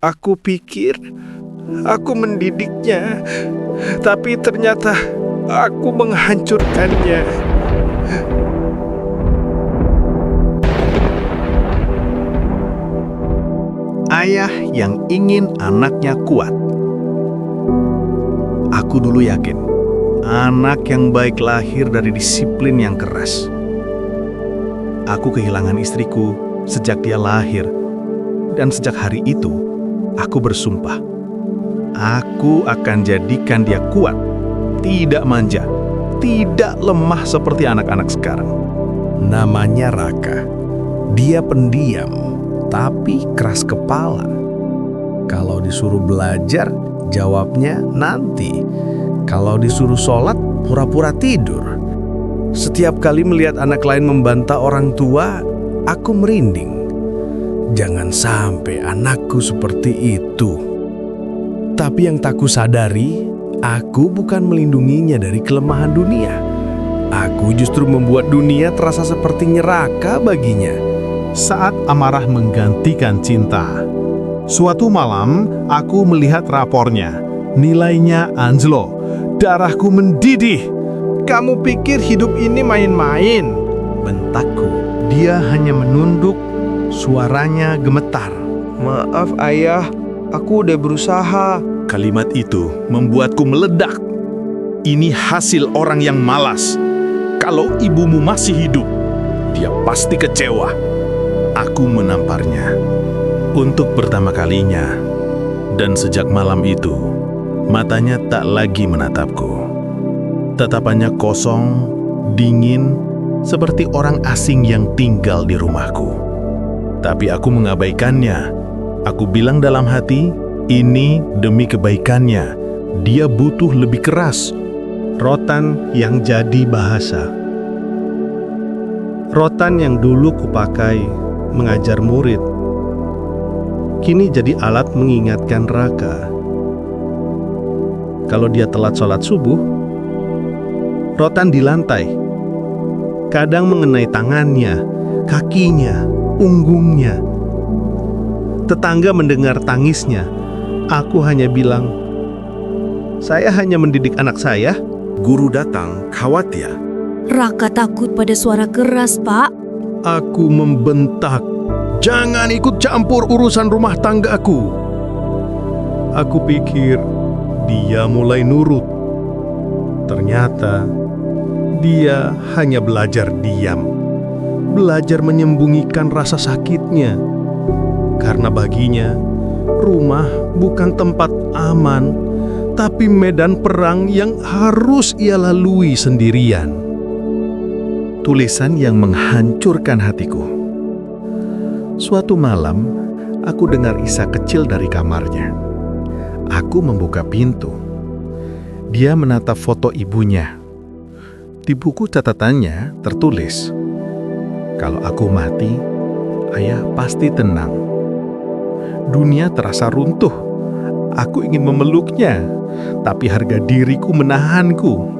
Aku pikir aku mendidiknya, tapi ternyata aku menghancurkannya. Ayah yang ingin anaknya kuat. Aku dulu yakin, anak yang baik lahir dari disiplin yang keras. Aku kehilangan istriku sejak dia lahir, dan sejak hari itu, aku bersumpah, aku akan jadikan dia kuat, tidak manja, tidak lemah seperti anak-anak sekarang. Namanya Raka. Dia pendiam, tapi keras kepala. Kalau disuruh belajar, jawabnya nanti. Kalau disuruh sholat, pura-pura tidur. Setiap kali melihat anak lain membantah orang tua, aku merinding. Jangan sampai anakku seperti itu. Tapi yang tak kusadari, aku bukan melindunginya dari kelemahan dunia. Aku justru membuat dunia terasa seperti neraka baginya. Saat amarah menggantikan cinta. Suatu malam, aku melihat rapornya. Nilainya anjlok. Darahku mendidih. Kamu pikir hidup ini main-main? Bentakku. Dia hanya menunduk, suaranya gemetar. Maaf ayah, aku udah berusaha. Kalimat itu membuatku meledak. Ini hasil orang yang malas. Kalau ibumu masih hidup, dia pasti kecewa. Aku menamparnya untuk pertama kalinya, dan sejak malam itu, matanya tak lagi menatapku. Tatapannya kosong, dingin, seperti orang asing yang tinggal di rumahku. Tapi aku mengabaikannya. Aku bilang dalam hati, ini demi kebaikannya. Dia butuh lebih keras. Rotan yang jadi bahasa. Rotan yang dulu kupakai mengajar murid, kini jadi alat mengingatkan Raka. Kalau dia telat sholat subuh, rotan di lantai, kadang mengenai tangannya, kakinya, punggungnya. Tetangga mendengar tangisnya. Aku hanya bilang, saya hanya mendidik anak saya. Guru datang, khawatir. Raka takut pada suara keras, Pak. Aku membentak, jangan ikut campur urusan rumah tanggaku. Aku pikir dia mulai nurut. Ternyata dia hanya belajar diam, belajar menyembunyikan rasa sakitnya. Karena baginya, rumah bukan tempat aman, tapi medan perang yang harus ia lalui sendirian. Tulisan yang menghancurkan hatiku. Suatu malam, aku dengar Isa kecil dari kamarnya. Aku membuka pintu. Dia menatap foto ibunya. Di buku catatannya tertulis, kalau aku mati, ayah pasti tenang. Dunia terasa runtuh. Aku ingin memeluknya, tapi harga diriku menahanku.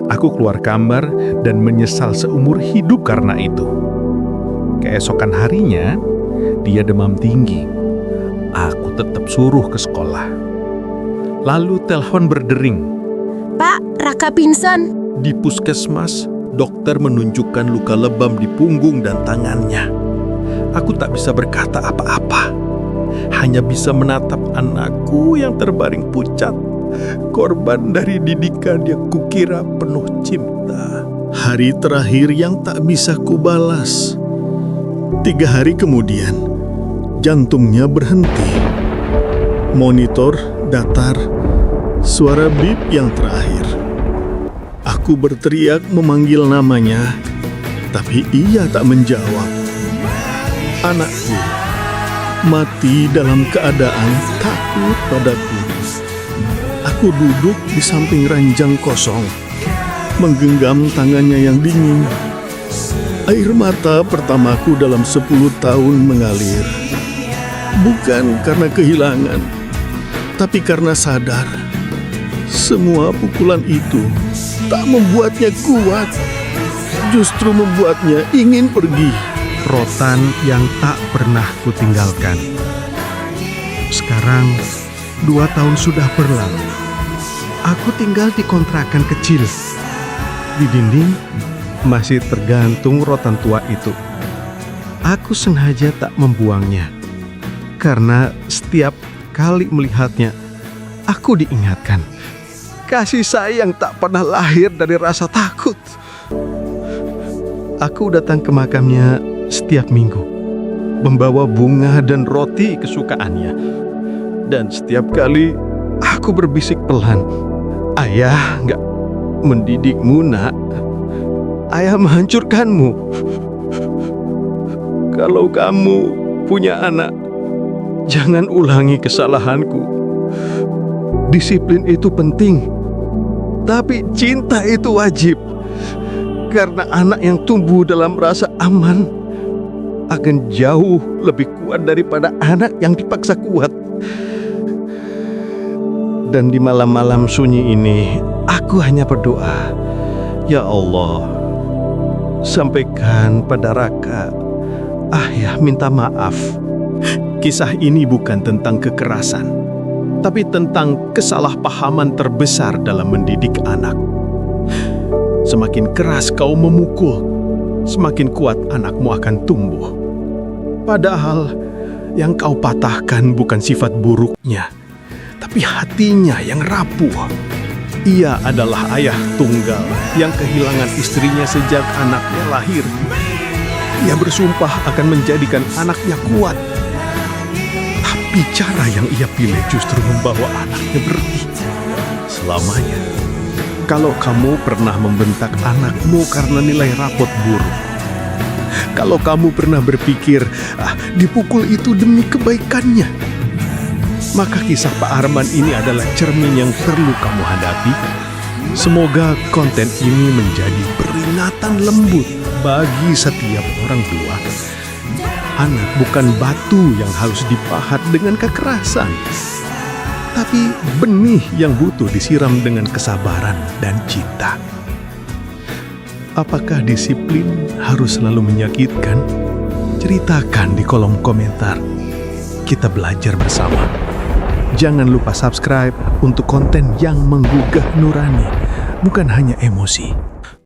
Aku keluar kamar dan menyesal seumur hidup karena itu. Keesokan harinya, dia demam tinggi. Aku tetap suruh ke sekolah. Lalu telepon berdering. Pak, Raka pingsan. Di puskesmas, dokter menunjukkan luka lebam di punggung dan tangannya. Aku tak bisa berkata apa-apa. Hanya bisa menatap anakku yang terbaring pucat. Korban dari didikan yang kukira penuh cinta. Hari terakhir yang tak bisa kubalas. 3 hari kemudian, jantungnya berhenti. Monitor datar, suara bip yang terakhir. Aku berteriak memanggil namanya, tapi ia tak menjawab. Anakku mati dalam keadaan takut padaku. Aku duduk di samping ranjang kosong, menggenggam tangannya yang dingin. Air mata pertamaku dalam 10 tahun mengalir. Bukan karena kehilangan, tapi karena sadar semua pukulan itu tak membuatnya kuat, justru membuatnya ingin pergi. Rotan yang tak pernah kutinggalkan. Sekarang 2 tahun sudah berlalu. Aku tinggal di kontrakan kecil. Di dinding masih tergantung rotan tua itu. Aku sengaja tak membuangnya, karena setiap kali melihatnya, aku diingatkan kasih sayang tak pernah lahir dari rasa takut. Aku datang ke makamnya setiap minggu, membawa bunga dan roti kesukaannya. Dan setiap kali aku berbisik pelan, "Ayah nggak mendidikmu, nak. Ayah menghancurkanmu. Kalau kamu punya anak, jangan ulangi kesalahanku. Disiplin itu penting, tapi cinta itu wajib. Karena anak yang tumbuh dalam rasa aman akan jauh lebih kuat daripada anak yang dipaksa kuat." Dan di malam-malam sunyi ini, aku hanya berdoa, "Ya Allah, sampaikan pada Raka, Ayah minta maaf." Kisah ini bukan tentang kekerasan, tapi tentang kesalahpahaman terbesar dalam mendidik anak. Semakin keras kau memukul, semakin kuat anakmu akan tumbuh. Padahal yang kau patahkan bukan sifat buruknya, tapi hatinya yang rapuh. Ia adalah ayah tunggal yang kehilangan istrinya sejak anaknya lahir. Ia bersumpah akan menjadikan anaknya kuat. Tapi cara yang ia pilih justru membawa anaknya berhenti selamanya. Kalau kamu pernah membentak anakmu karena nilai rapot buruk, kalau kamu pernah berpikir, dipukul itu demi kebaikannya, maka kisah Pak Arman ini adalah cermin yang perlu kamu hadapi. Semoga konten ini menjadi peringatan lembut bagi setiap orang tua. Anak bukan batu yang harus dipahat dengan kekerasan, tapi benih yang butuh disiram dengan kesabaran dan cinta. Apakah disiplin harus selalu menyakitkan? Ceritakan di kolom komentar. Kita belajar bersama. Jangan lupa subscribe untuk konten yang menggugah nurani, bukan hanya emosi.